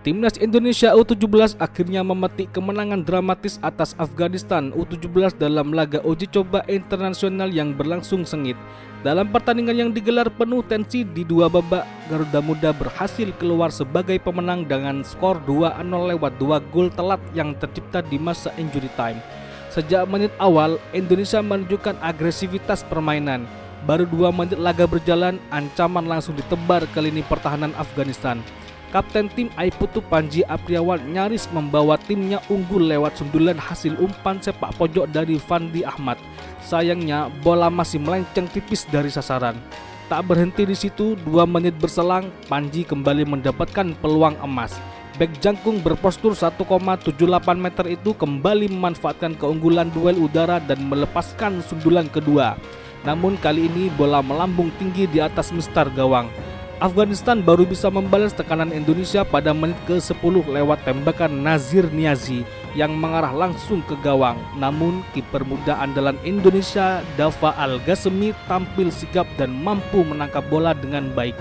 Timnas Indonesia U17 akhirnya memetik kemenangan dramatis atas Afghanistan U17 dalam laga uji coba internasional yang berlangsung sengit. Dalam pertandingan yang digelar penuh tensi di dua babak, Garuda Muda berhasil keluar sebagai pemenang dengan skor 2-0 lewat 2 gol telat yang tercipta di masa injury time. Sejak menit awal, Indonesia menunjukkan agresivitas permainan. Baru 2 menit laga berjalan, ancaman langsung ditebar ke lini pertahanan Afghanistan. Kapten tim Aiputu Panji Apriawan nyaris membawa timnya unggul lewat sundulan hasil umpan sepak pojok dari Fandi Ahmad. Sayangnya bola masih melenceng tipis dari sasaran. Tak berhenti di situ, 2 menit berselang, Panji kembali mendapatkan peluang emas. Bek jangkung berpostur 1,78 meter itu kembali memanfaatkan keunggulan duel udara dan melepaskan sundulan kedua. Namun kali ini bola melambung tinggi di atas mistar gawang. Afghanistan baru bisa membalas tekanan Indonesia pada menit ke-10 lewat tembakan Nazir Niazi yang mengarah langsung ke gawang. Namun kiper muda andalan Indonesia Dava Al-Ghasemi tampil sigap dan mampu menangkap bola dengan baik.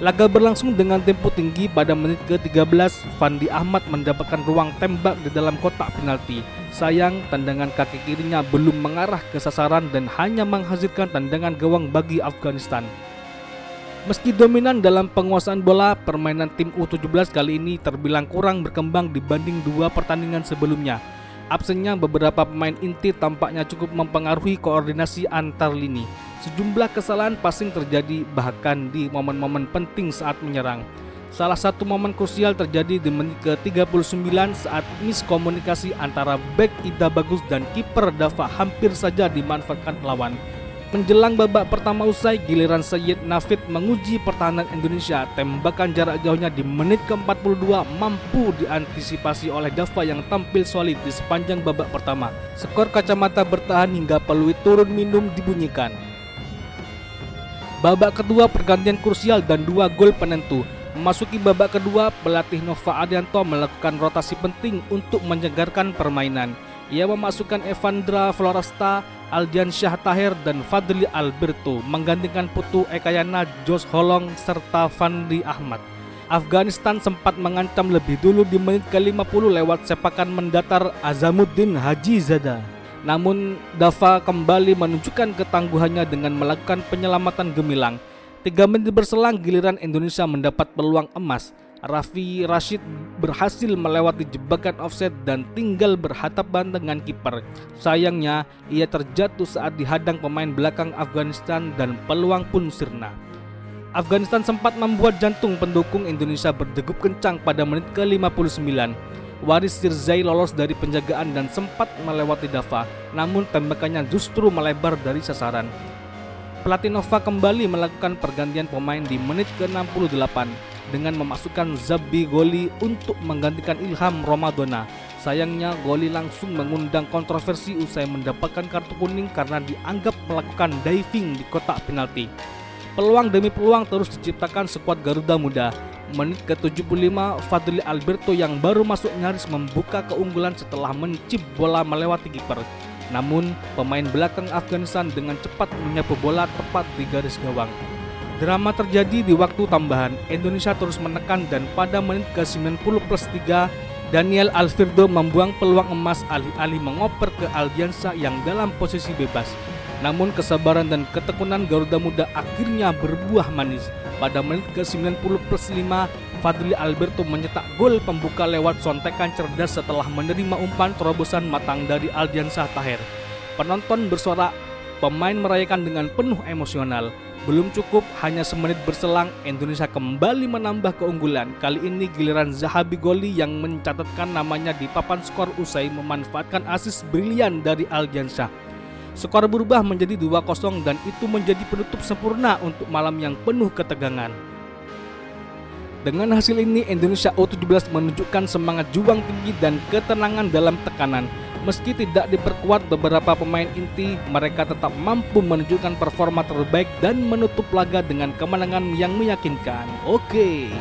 Laga berlangsung dengan tempo tinggi. Pada menit ke-13 Fandi Ahmad mendapatkan ruang tembak di dalam kotak penalti. Sayang tendangan kaki kirinya belum mengarah ke sasaran dan hanya menghasilkan tendangan gawang bagi Afghanistan. Meski dominan dalam penguasaan bola, permainan tim U17 kali ini terbilang kurang berkembang dibanding 2 pertandingan sebelumnya. Absennya beberapa pemain inti tampaknya cukup mempengaruhi koordinasi antar lini. Sejumlah kesalahan passing terjadi bahkan di momen-momen penting saat menyerang. Salah satu momen krusial terjadi di menit ke-39 saat miskomunikasi antara bek Ida Bagus dan kiper Dava hampir saja dimanfaatkan lawan. Menjelang babak pertama usai, giliran Sayyid Nafid menguji pertahanan Indonesia. Tembakan jarak jauhnya di menit ke-42 mampu diantisipasi oleh Dava yang tampil solid di sepanjang babak pertama. Skor kacamata bertahan hingga peluit turun minum dibunyikan. Babak kedua pergantian krusial dan 2 gol penentu. Memasuki babak kedua, pelatih Nova Adianto melakukan rotasi penting untuk menyegarkan permainan. Ia memasukkan Evandra Floresta, Aldian Syah Taher dan Fadli Alberto menggantikan Putu Ekayana, Jos Holong serta Fandi Ahmad. Afghanistan sempat mengancam lebih dulu di menit ke-50 lewat sepakan mendatar Azamuddin Haji Zada. Namun Dava kembali menunjukkan ketangguhannya dengan melakukan penyelamatan gemilang. 3 menit berselang, giliran Indonesia mendapat peluang emas. Raffi Rashid berhasil melewati jebakan offset dan tinggal berhadapan dengan kiper. Sayangnya ia terjatuh saat dihadang pemain belakang Afghanistan dan peluang pun sirna. Afghanistan sempat membuat jantung pendukung Indonesia berdegup kencang pada menit ke-59. Waris Sirzai lolos dari penjagaan dan sempat melewati Dava, namun tembakannya justru melebar dari sasaran. Pelatih Nova kembali melakukan pergantian pemain di menit ke-68 dengan memasukkan Zabbi Goli untuk menggantikan Ilham Romadona. Sayangnya Goli langsung mengundang kontroversi usai mendapatkan kartu kuning karena dianggap melakukan diving di kotak penalti. Peluang demi peluang terus diciptakan skuad Garuda Muda. Menit ke-75 Fadli Alberto yang baru masuk nyaris membuka keunggulan setelah mencip bola melewati kiper. Namun pemain belakang Afghanistan dengan cepat menyapu bola tepat di garis gawang. Drama terjadi di waktu tambahan. Indonesia terus menekan dan pada menit ke-90+3 Daniel Alfredo membuang peluang emas alih-alih mengoper ke Aldiansa yang dalam posisi bebas. Namun kesabaran dan ketekunan Garuda Muda akhirnya berbuah manis. Pada menit ke-90+5 Fadli Alberto mencetak gol pembuka lewat sontekan cerdas setelah menerima umpan terobosan matang dari Aldiansa Taher. Penonton bersorak, pemain merayakan dengan penuh emosional. Belum cukup, hanya semenit berselang Indonesia kembali menambah keunggulan. Kali ini giliran Zahabi Goli yang mencatatkan namanya di papan skor usai memanfaatkan asis brilian dari Aldiansa. Skor berubah menjadi 2-0 dan itu menjadi penutup sempurna untuk malam yang penuh ketegangan. Dengan hasil ini Indonesia U17 menunjukkan semangat juang tinggi dan ketenangan dalam tekanan. Meski tidak diperkuat beberapa pemain inti, mereka tetap mampu menunjukkan performa terbaik dan menutup laga dengan kemenangan yang meyakinkan. Oke.